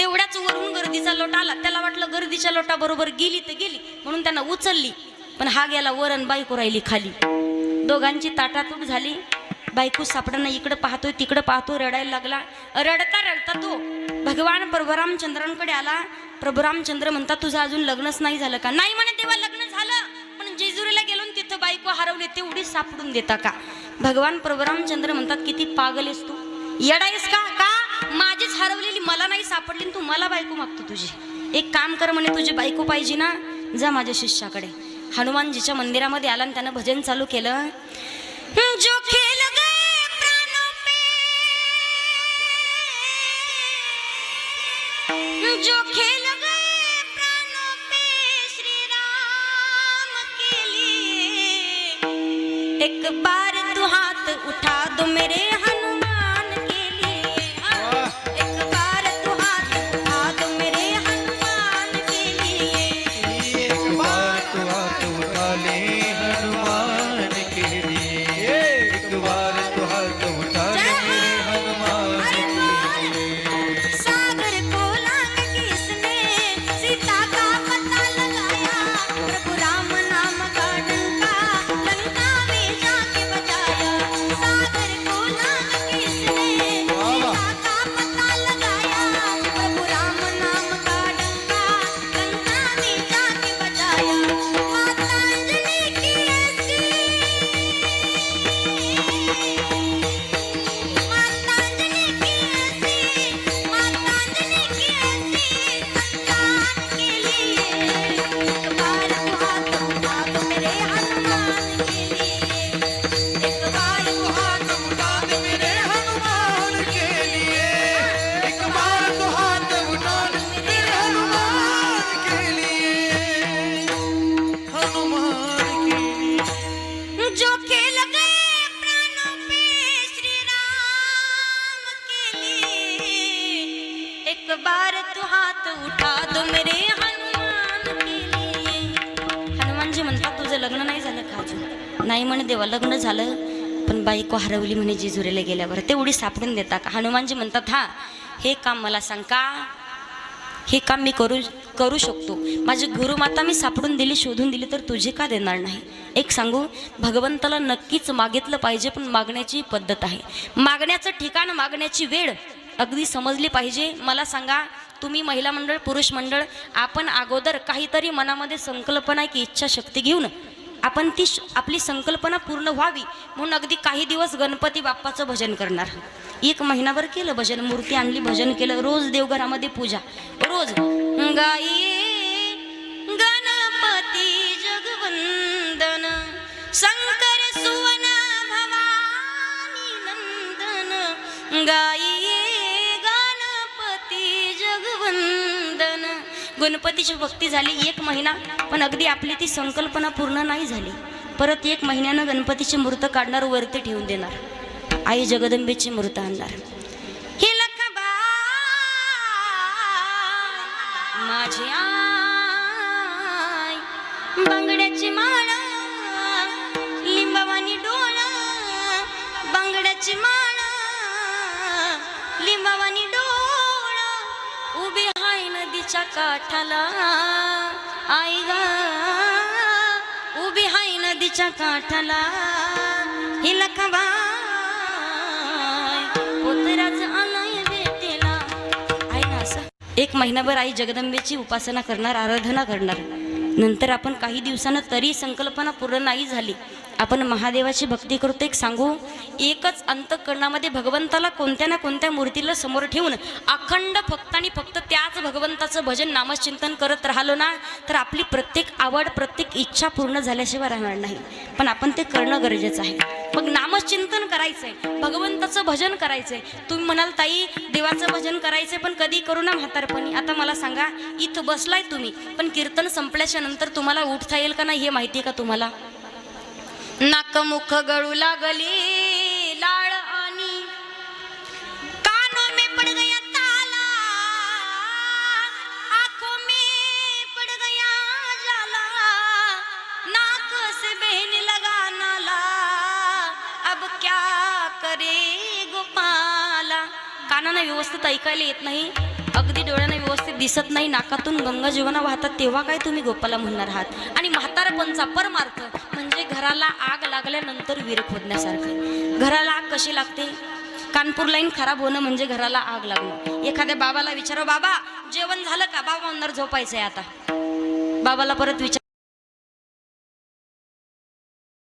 तेवढ्याच वरून गर्दीचा लोट आला, त्याला वाटलं गर्दीच्या लोटा बरोबर गेली तर गेली म्हणून त्यांना उचलली, पण हा गेला वर आणि बायको राहिली खाली. दोघांची ताटातूट झाली. बायको सापडणं, इकडं पाहतोय तिकडं पाहतोय, रडायला लागला. रडता रडता तो भगवान प्रभू रामचंद्रांकडे आला. प्रभू रामचंद्र म्हणतात तुझं अजून लग्नच नाही झालं का? नाही म्हणे तेव्हा लग्न झालं, पण जेजुरीला गेलो तिथं बायको हरवली तेवढी सापडून देता का? भगवान प्रभू रामचंद्र म्हणतात किती पागल आहेस तू, येडायस का? का माझीच हरवलेली मला नाही सापडली तू मला बायको मागतो तुझी? एक काम कर म्हणे, तुझी बायको पाहिजे ना, जा माझ्या शिष्याकडे. हनुमानजीच्या मंदिरामध्ये आला आणि त्यानं भजन चालू केलं. जो खेल गए प्राणों पे, जो खेल गए प्राणों पे श्री राम के लिए, एक बार तू हाथ उठा दो मेरे हनुमान के लिए. एक बार तू हाथ उठा दो मेरे हनुमान के लिए. एक बार तू हाथ उठा ले हनुमान के लिए. एक बार तू हाथ उठा ले मेरे हनुमान के लिए. सागर को लांग किसने सीता का पता लगाया, प्रभु राम नाम का डंका लंका में जाके बजाया. सागर को लांग किसने सीता का पता लगाया, प्रभु राम नाम का डंका लंका में जाके बजाया. माता अंजलि की ऐसी, माता अंजलि की ऐसी, माता अंजलि की ऐसी संतान के लिए, एक बार तू हाथ उठा दो मेरे हनुमान के लिए. एक बार तू हाथ उठा दो मेरे हनुमान के लिए. एक बार तू हाथ उठा ले मेरे हनुमान के लिए. हनुमान के लिए. जो खेल गए प्राणों पे श्री राम के लिए, एक बार तू हाथ उठा दो मेरे हनुमान के लिए. हनुमानजी म्हणतात तुझं लग्न नाही झालं का अजून? नाही म्हणे देवा लग्न झालं, पण बायको हरवली म्हणे जेजुरीला गेल्यावर, तेवढी सापडून देता का? हनुमानजी म्हणतात हा हे काम मला सांग का, हे काम मी करू शकतो. माझी गुरुमाता मी सापडून दिली, शोधून दिली, तर तुझे का देणार नाही? एक सांगू, भगवंताला नक्कीच मागितलं पाहिजे, पण मागण्याची पद्धत आहे, मागण्याचं ठिकाण, मागण्याची वेळ अगदी समजली पाहिजे. मला सांगा, तुम्ही महिला मंडळ, पुरुष मंडळ, आपण अगोदर काहीतरी मनामध्ये संकल्पना की इच्छाशक्ती घेऊन आपण ती आपली संकल्पना पूर्ण व्हावी म्हणून अगदी काही दिवस गणपती बाप्पाचं भजन करणार. एक महिनाभर केलं भजन, मूर्ती आणली, भजन केलं, रोज देवघरामध्ये पूजा, रोज गाई गणपती जगवंदन शंकर सुवन भवानी नंदन. गाई गणपती जगवंदन. गणपतीची भक्ती झाली एक महिना, पण अगदी आपली ती संकल्पना पूर्ण नाही झाली. परत एक महिन्यानं गणपतीची मूर्त काढणार, वरती ठेवून देणार, आई जगदंबेची मूर्त आणणार. हे लखबाई माझी आई, बांगड्याची माळ, लिंबावानी डोळा, बांगड्याची माळ, लिंबावानी डोळा, उभी हाय नदीच्या काठाला. आई गा उभी हाय नदीच्या काठाला. ही लखबाई पोतराचं आलंय भेटेला. आहे ना असं? एक महिनाभर आई जगदंबेची उपासना करणार, आराधना करणार. नंतर आपण काही दिवसानं तरी संकल्पना पूर्ण नाही झाली, आपण महादेवाची भक्ती करतो. एक सांगू, एकच अंतःकरणामध्ये भगवंताला कोणत्या ना कोणत्या मूर्तीला समोर ठेवून अखंड फक्त आणि फक्त त्याच भगवंताचं भजन नामचिंतन करत राहिलो ना, तर आपली प्रत्येक आवड, प्रत्येक इच्छा पूर्ण झाल्याशिवाय राहणार नाही. पण आपण ते करणं गरजेचं आहे. मग नामचिंतन करायचंय, भगवंताचं भजन करायचंय. तुम्ही म्हणाल ताई देवाचं भजन करायचंय, पण कधी करू ना म्हातारपणी? आता मला सांगा, इथं बसलाय तुम्ही, पण कीर्तन संपल्याच्या नंतर तुम्हाला उठता येईल का नाही हे माहिती आहे का तुम्हाला? नाक मुख गळू लागली लाळ आणि कानों में पड़ गया ताला, आंखों में पड़ गया जाला, नाक से बहने लगा नाला, अब क्या करे गोपाला. कानानं व्यवस्थित ऐकायला येत नाही, अगदी डोळ्यानं दिसत नाही, नाकातून गंगा जीवना वाहतात, तेव्हा काय तुम्ही गोपाला म्हणणार आहात? आणि म्हातारपणचा परमार्थ म्हणजे घराला आग लागल्यानंतर विहीर खोदण्यासारखं. घराला आग कशी लागते? कानपूर लाईन खराब होणं म्हणजे घराला आग लागणं. एखाद्या बाबाला विचारा, बाबा जेवण झालं का? बाबा म्हणणार झोपायचंय आता. बाबाला परत विचार